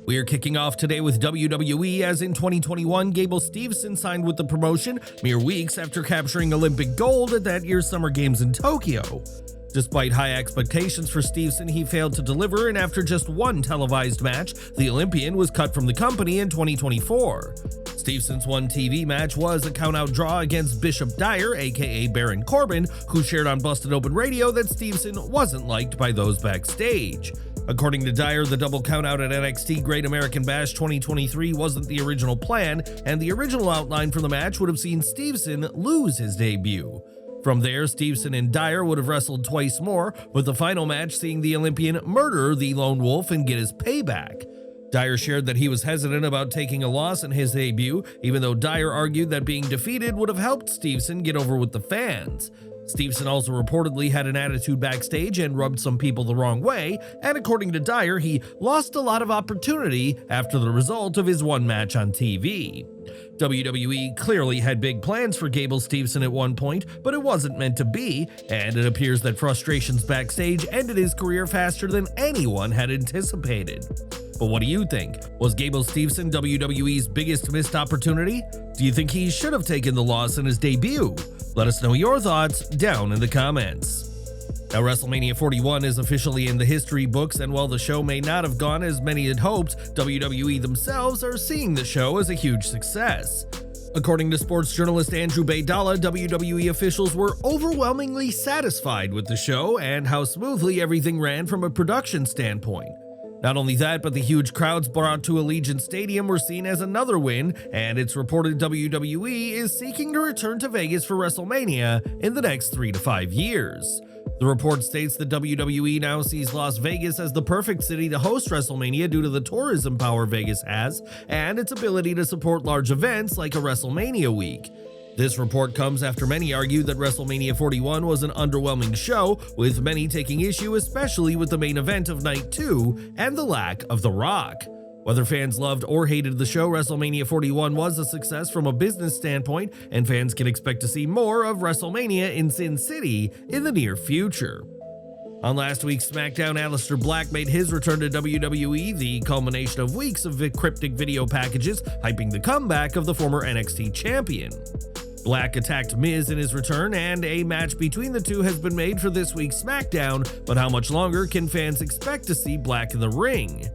We are kicking off today with WWE, as in 2021, Gable Steveson signed with the promotion mere weeks after capturing Olympic gold at that year's Summer Games in Tokyo. Despite high expectations for Steveson, he failed to deliver, and after just one televised match, the Olympian was cut from the company in 2024. Steveson's one TV match was a countout draw against Bishop Dyer, aka Baron Corbin, who shared on Busted Open Radio that Steveson wasn't liked by those backstage. According to Dyer, the double countout at NXT Great American Bash 2023 wasn't the original plan, and the original outline for the match would have seen Steveson lose his debut. From there, Steveson and Dyer would have wrestled twice more, with the final match seeing the Olympian murder the Lone Wolf and get his payback. Dyer shared that he was hesitant about taking a loss in his debut, even though Dyer argued that being defeated would have helped Steveson get over with the fans. Steveson also reportedly had an attitude backstage and rubbed some people the wrong way, and according to Dyer, he lost a lot of opportunity after the result of his one match on TV. WWE clearly had big plans for Gable Steveson at one point, but it wasn't meant to be, and it appears that frustrations backstage ended his career faster than anyone had anticipated. But what do you think? Was Gable Steveson WWE's biggest missed opportunity? Do you think he should have taken the loss in his debut? Let us know your thoughts down in the comments. Now, WrestleMania 41 is officially in the history books, and while the show may not have gone as many had hoped, WWE themselves are seeing the show as a huge success. According to sports journalist Andrew Baydala, WWE officials were overwhelmingly satisfied with the show and how smoothly everything ran from a production standpoint. Not only that, but the huge crowds brought to Allegiant Stadium were seen as another win, and it's reported WWE is seeking to return to Vegas for WrestleMania in the next 3 to 5 years. The report states that WWE now sees Las Vegas as the perfect city to host WrestleMania due to the tourism power Vegas has and its ability to support large events like a WrestleMania week. This report comes after many argued that WrestleMania 41 was an underwhelming show, with many taking issue especially with the main event of Night 2 and the lack of The Rock. Whether fans loved or hated the show, WrestleMania 41 was a success from a business standpoint, and fans can expect to see more of WrestleMania in Sin City in the near future. On last week's SmackDown, Aleister Black made his return to WWE, the culmination of weeks of cryptic video packages hyping the comeback of the former NXT champion. Black attacked Miz in his return, and a match between the two has been made for this week's SmackDown, but how much longer can fans expect to see Black in the ring?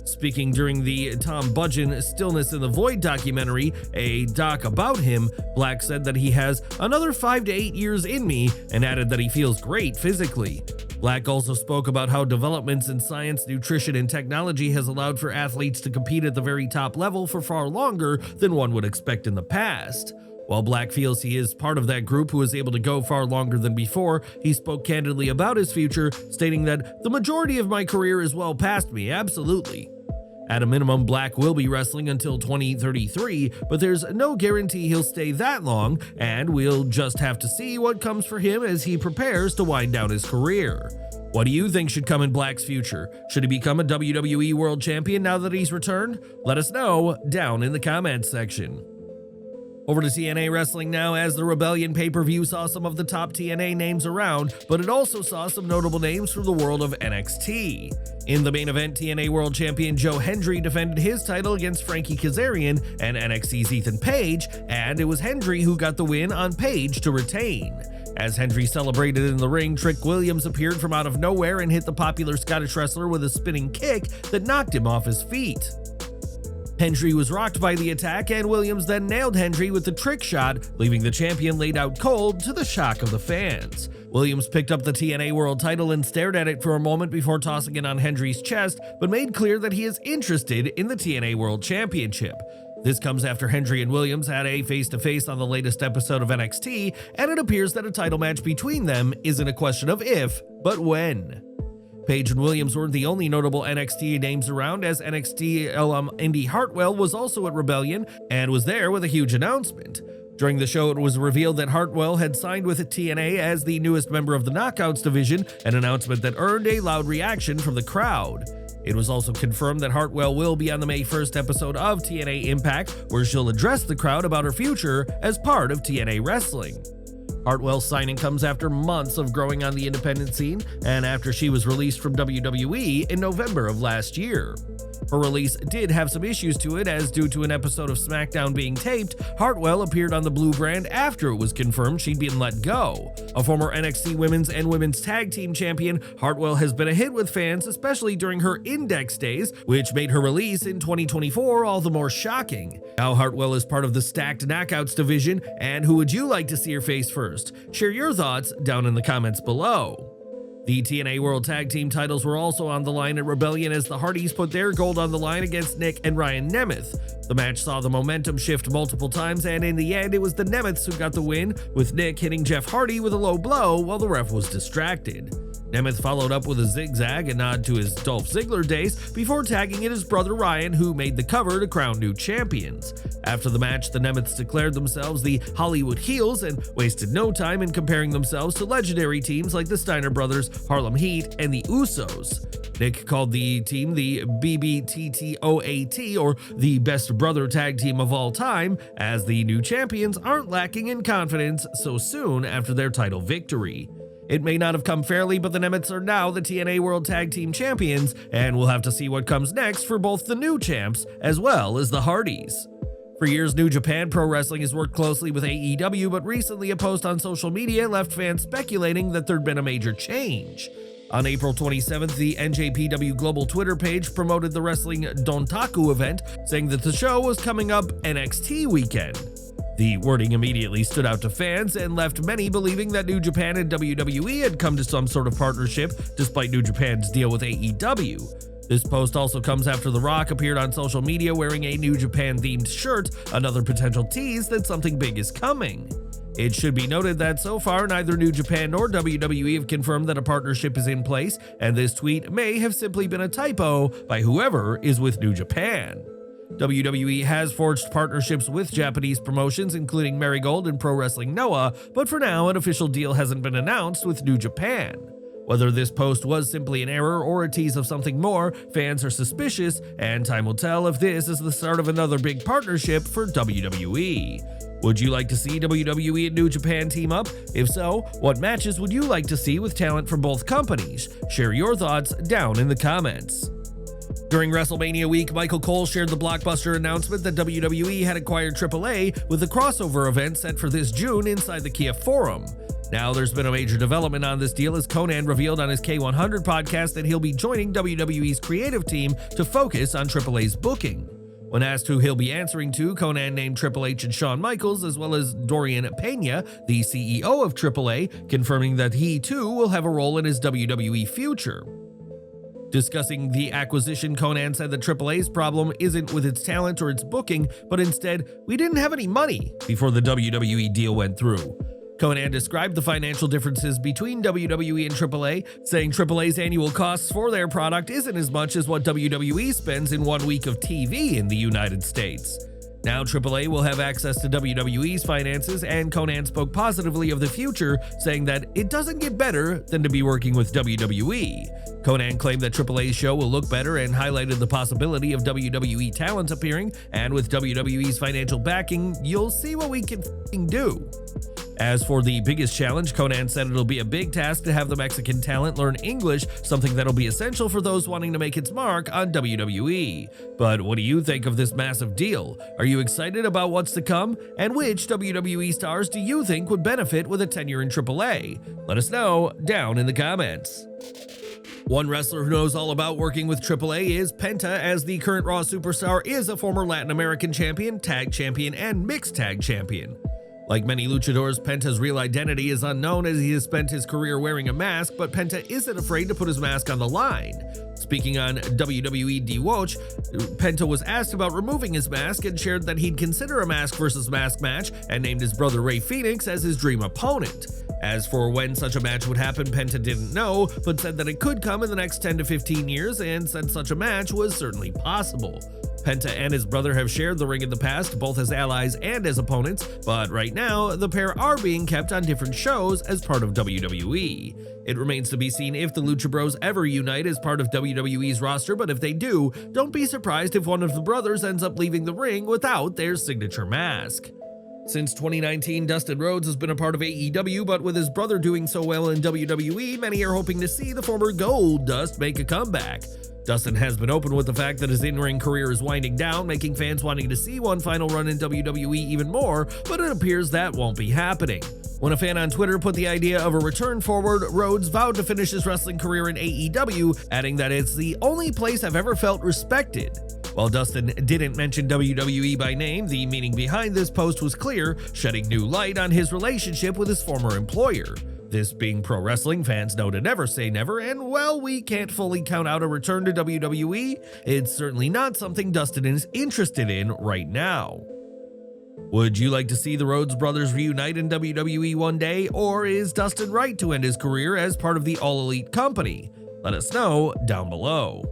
Speaking during the Tom Budgen Stillness in the Void documentary, a doc about him, Black said that he has another 5 to 8 years in me and added that he feels great physically. Black also spoke about how developments in science, nutrition, and technology has allowed for athletes to compete at the very top level for far longer than one would expect in the past. While Black feels he is part of that group who is able to go far longer than before, he spoke candidly about his future, stating that the majority of my career is well past me, absolutely. At a minimum, Black will be wrestling until 2033, but there's no guarantee he'll stay that long, and we'll just have to see what comes for him as he prepares to wind down his career. What do you think should come in Black's future? Should he become a WWE World Champion now that he's returned? Let us know down in the comments section. Over to TNA Wrestling now, as the Rebellion pay-per-view saw some of the top TNA names around, but it also saw some notable names from the world of NXT. In the main event, TNA World Champion Joe Hendry defended his title against Frankie Kazarian and NXT's Ethan Page, and it was Hendry who got the win on Page to retain. As Hendry celebrated in the ring, Trick Williams appeared from out of nowhere and hit the popular Scottish wrestler with a spinning kick that knocked him off his feet. Hendry was rocked by the attack, and Williams then nailed Hendry with the trick shot, leaving the champion laid out cold to the shock of the fans. Williams picked up the TNA World title and stared at it for a moment before tossing it on Hendry's chest, but made clear that he is interested in the TNA World Championship. This comes after Hendry and Williams had a face-to-face on the latest episode of NXT, and it appears that a title match between them isn't a question of if, but when. Page and Williams weren't the only notable NXT names around, as NXT alum Indy Hartwell was also at Rebellion and was there with a huge announcement. During the show, it was revealed that Hartwell had signed with TNA as the newest member of the Knockouts division, an announcement that earned a loud reaction from the crowd. It was also confirmed that Hartwell will be on the May 1st episode of TNA Impact, where she'll address the crowd about her future as part of TNA Wrestling. Hartwell's signing comes after months of growing on the independent scene and after she was released from WWE in November of last year. Her release did have some issues to it, as due to an episode of SmackDown being taped, Hartwell appeared on the Blue brand after it was confirmed she'd been let go. A former NXT Women's and Women's Tag Team Champion, Hartwell has been a hit with fans, especially during her Index days, which made her release in 2024 all the more shocking. Now Hartwell is part of the Stacked Knockouts division, and who would you like to see her face first? Share your thoughts down in the comments below. The TNA World Tag Team titles were also on the line at Rebellion as the Hardys put their gold on the line against Nick and Ryan Nemeth. The match saw the momentum shift multiple times, and in the end it was the Nemeths who got the win, with Nick hitting Jeff Hardy with a low blow while the ref was distracted. Nemeth followed up with a zigzag, a nod to his Dolph Ziggler days, before tagging in his brother Ryan, who made the cover to crown new champions. After the match, the Nemeths declared themselves the Hollywood Heels and wasted no time in comparing themselves to legendary teams like the Steiner Brothers, Harlem Heat, and the Usos. Nick called the team the BBTTOAT, or the best brother tag team of all time, as the new champions aren't lacking in confidence so soon after their title victory. It may not have come fairly, but the Nemeths are now the TNA World Tag Team Champions, and we'll have to see what comes next for both the new champs as well as the Hardys. For years, New Japan Pro Wrestling has worked closely with AEW, but recently a post on social media left fans speculating that there'd been a major change. On April 27th, the NJPW Global Twitter page promoted the Wrestling Dontaku event, saying that the show was coming up NXT weekend. The wording immediately stood out to fans and left many believing that New Japan and WWE had come to some sort of partnership, despite New Japan's deal with AEW. This post also comes after The Rock appeared on social media wearing a New Japan-themed shirt, another potential tease that something big is coming. It should be noted that so far neither New Japan nor WWE have confirmed that a partnership is in place, and this tweet may have simply been a typo by whoever is with New Japan. WWE has forged partnerships with Japanese promotions, including Marigold and Pro Wrestling Noah, but for now an official deal hasn't been announced with New Japan. Whether this post was simply an error or a tease of something more, fans are suspicious, and time will tell if this is the start of another big partnership for WWE. Would you like to see WWE and New Japan team up? If so, what matches would you like to see with talent from both companies? Share your thoughts down in the comments. During WrestleMania week, Michael Cole shared the blockbuster announcement that WWE had acquired AAA with a crossover event set for this June inside the Kia Forum. Now there's been a major development on this deal as Konnan revealed on his K100 podcast that he'll be joining WWE's creative team to focus on AAA's booking. When asked who he'll be answering to, Konnan named Triple H and Shawn Michaels, as well as Dorian Pena, the CEO of AAA, confirming that he too will have a role in his WWE future. Discussing the acquisition, Konnan said that AAA's problem isn't with its talent or its booking, but instead, we didn't have any money before the WWE deal went through. Konnan described the financial differences between WWE and AAA, saying AAA's annual costs for their product isn't as much as what WWE spends in 1 week of TV in the United States. Now AAA will have access to WWE's finances, and Konnan spoke positively of the future, saying that it doesn't get better than to be working with WWE. Konnan claimed that AAA's show will look better and highlighted the possibility of WWE talent appearing, and with WWE's financial backing, you'll see what we can do. As for the biggest challenge, Konnan said it'll be a big task to have the Mexican talent learn English, something that'll be essential for those wanting to make its mark on WWE. But what do you think of this massive deal? Are you excited about what's to come? And which WWE stars do you think would benefit with a tenure in AAA? Let us know down in the comments. One wrestler who knows all about working with AAA is Penta, as the current Raw superstar is a former Latin American champion, tag champion, and mixed tag champion. Like many luchadors, Penta's real identity is unknown as he has spent his career wearing a mask, but Penta isn't afraid to put his mask on the line. Speaking on WWE DeWatch, Penta was asked about removing his mask and shared that he'd consider a mask versus mask match and named his brother Rey Fenix as his dream opponent. As for when such a match would happen, Penta didn't know, but said that it could come in the next 10 to 15 years and said such a match was certainly possible. Penta and his brother have shared the ring in the past, both as allies and as opponents, but right now, the pair are being kept on different shows as part of WWE. It remains to be seen if the Lucha Bros ever unite as part of WWE's roster, but if they do, don't be surprised if one of the brothers ends up leaving the ring without their signature mask. Since 2019, Dustin Rhodes has been a part of AEW, but with his brother doing so well in WWE, many are hoping to see the former Gold Dust make a comeback. Dustin has been open with the fact that his in-ring career is winding down, making fans wanting to see one final run in WWE even more, but it appears that won't be happening. When a fan on Twitter put the idea of a return forward, Rhodes vowed to finish his wrestling career in AEW, adding that it's the only place I've ever felt respected. While Dustin didn't mention WWE by name, the meaning behind this post was clear, shedding new light on his relationship with his former employer. This being pro wrestling, fans know to never say never, and while we can't fully count out a return to WWE, it's certainly not something Dustin is interested in right now. Would you like to see the Rhodes brothers reunite in WWE one day, or is Dustin right to end his career as part of the All Elite company? Let us know down below.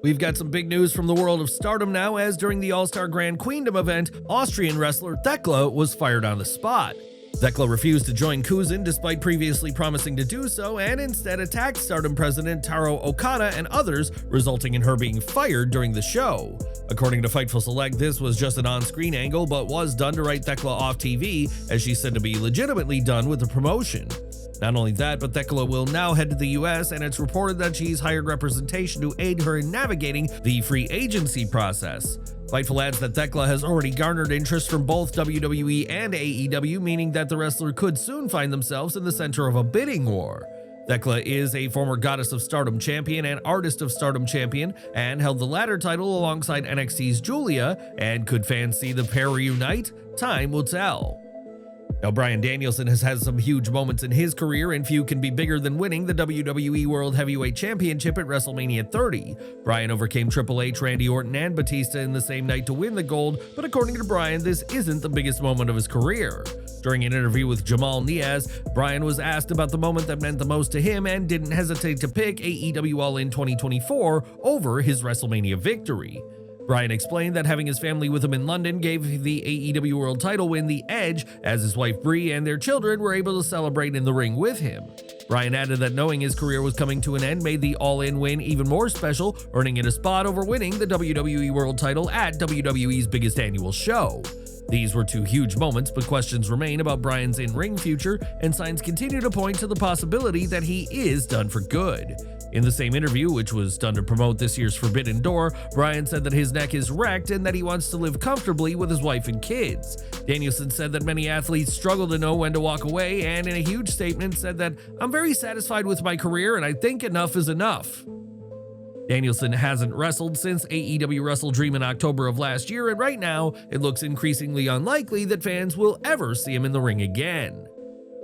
We've got some big news from the world of stardom now, as during the All-Star Grand Queendom event, Austrian wrestler Thekla was fired on the spot. Thekla refused to join Kuzin despite previously promising to do so, and instead attacked Stardom president Taro Okada and others, resulting in her being fired during the show. According to Fightful Select, this was just an on-screen angle, but was done to write Thekla off TV, as she's said to be legitimately done with the promotion. Not only that, but Thekla will now head to the US, and it's reported that she's hired representation to aid her in navigating the free agency process. Fightful adds that Thekla has already garnered interest from both WWE and AEW, meaning that the wrestler could soon find themselves in the center of a bidding war. Thekla is a former Goddess of Stardom champion and Artist of Stardom champion, and held the latter title alongside NXT's Julia, and could fans see the pair reunite? Time will tell. Now, Bryan Danielson has had some huge moments in his career, and few can be bigger than winning the WWE World Heavyweight Championship at WrestleMania 30. Bryan overcame Triple H, Randy Orton, and Batista in the same night to win the gold, but according to Bryan, this isn't the biggest moment of his career. During an interview with Jamal Niaz, Bryan was asked about the moment that meant the most to him and didn't hesitate to pick AEW All In 2024 over his WrestleMania victory. Bryan explained that having his family with him in London gave the AEW World title win the edge, as his wife Brie and their children were able to celebrate in the ring with him. Bryan added that knowing his career was coming to an end made the All-In win even more special, earning it a spot over winning the WWE World title at WWE's biggest annual show. These were two huge moments, but questions remain about Bryan's in-ring future, and signs continue to point to the possibility that he is done for good. In the same interview, which was done to promote this year's Forbidden Door, Bryan said that his neck is wrecked and that he wants to live comfortably with his wife and kids. Danielson said that many athletes struggle to know when to walk away, and in a huge statement said that, "I'm very satisfied with my career and I think enough is enough." Danielson hasn't wrestled since AEW Wrestle Dream in October of last year, and right now, it looks increasingly unlikely that fans will ever see him in the ring again.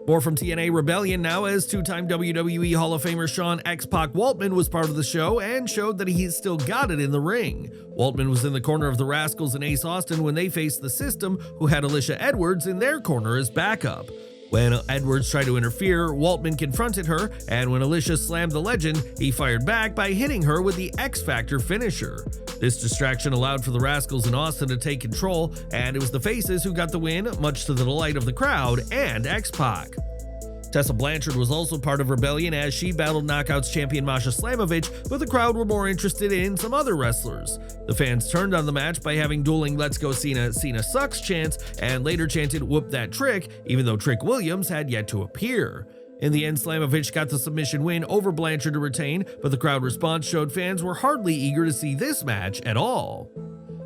More from TNA Rebellion now, as two-time WWE Hall of Famer Sean X-Pac Waltman was part of the show and showed that he's still got it in the ring. Waltman was in the corner of the Rascals and Ace Austin when they faced the System, who had Alisha Edwards in their corner as backup. When Edwards tried to interfere, Waltman confronted her, and when Alisha slammed the legend, he fired back by hitting her with the X-Factor finisher. This distraction allowed for the Rascals and Austin to take control, and it was the Faces who got the win, much to the delight of the crowd and X-Pac. Tessa Blanchard was also part of Rebellion as she battled Knockouts champion Masha Slamovich, but the crowd were more interested in some other wrestlers. The fans turned on the match by having dueling "Let's Go Cena, Cena Sucks" chants, and later chanted "Whoop that Trick," even though Trick Williams had yet to appear. In the end, Slamovich got the submission win over Blanchard to retain, but the crowd response showed fans were hardly eager to see this match at all.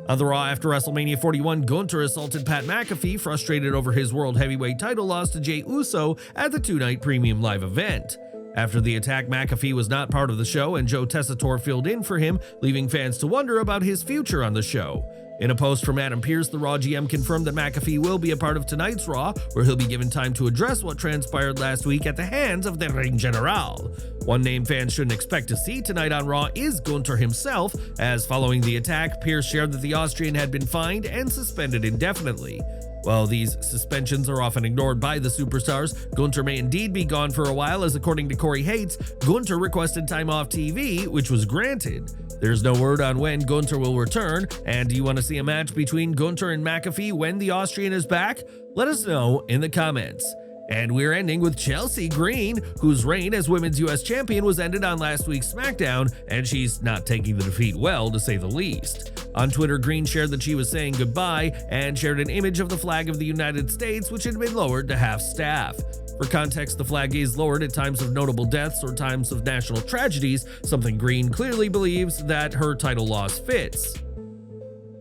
On the Raw after WrestleMania 41, Gunther assaulted Pat McAfee, frustrated over his World Heavyweight title loss to Jey Uso at the two-night premium live event. After the attack, McAfee was not part of the show, and Joe Tessitore filled in for him, leaving fans to wonder about his future on the show. In a post from Adam Pearce, the Raw GM confirmed that McAfee will be a part of tonight's Raw, where he'll be given time to address what transpired last week at the hands of the Ring General. One name fans shouldn't expect to see tonight on Raw is Gunther himself, as following the attack, Pearce shared that the Austrian had been fined and suspended indefinitely. While these suspensions are often ignored by the superstars, Gunther may indeed be gone for a while, as according to Corey Hates, Gunther requested time off TV, which was granted. There's no word on when Gunther will return, and do you want to see a match between Gunther and McAfee when the Austrian is back? Let us know in the comments. And we're ending with Chelsea Green, whose reign as Women's US Champion was ended on last week's SmackDown, and she's not taking the defeat well, to say the least. On Twitter, Green shared that she was saying goodbye and shared an image of the flag of the United States, which had been lowered to half staff. For context, the flag is lowered at times of notable deaths or times of national tragedies, something Green clearly believes that her title loss fits.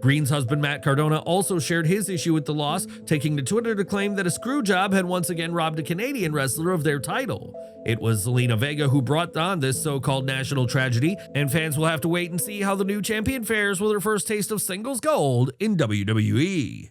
Green's husband Matt Cardona also shared his issue with the loss, taking to Twitter to claim that a screwjob had once again robbed a Canadian wrestler of their title. It was Zelina Vega who brought on this so-called national tragedy, and fans will have to wait and see how the new champion fares with her first taste of singles gold in WWE.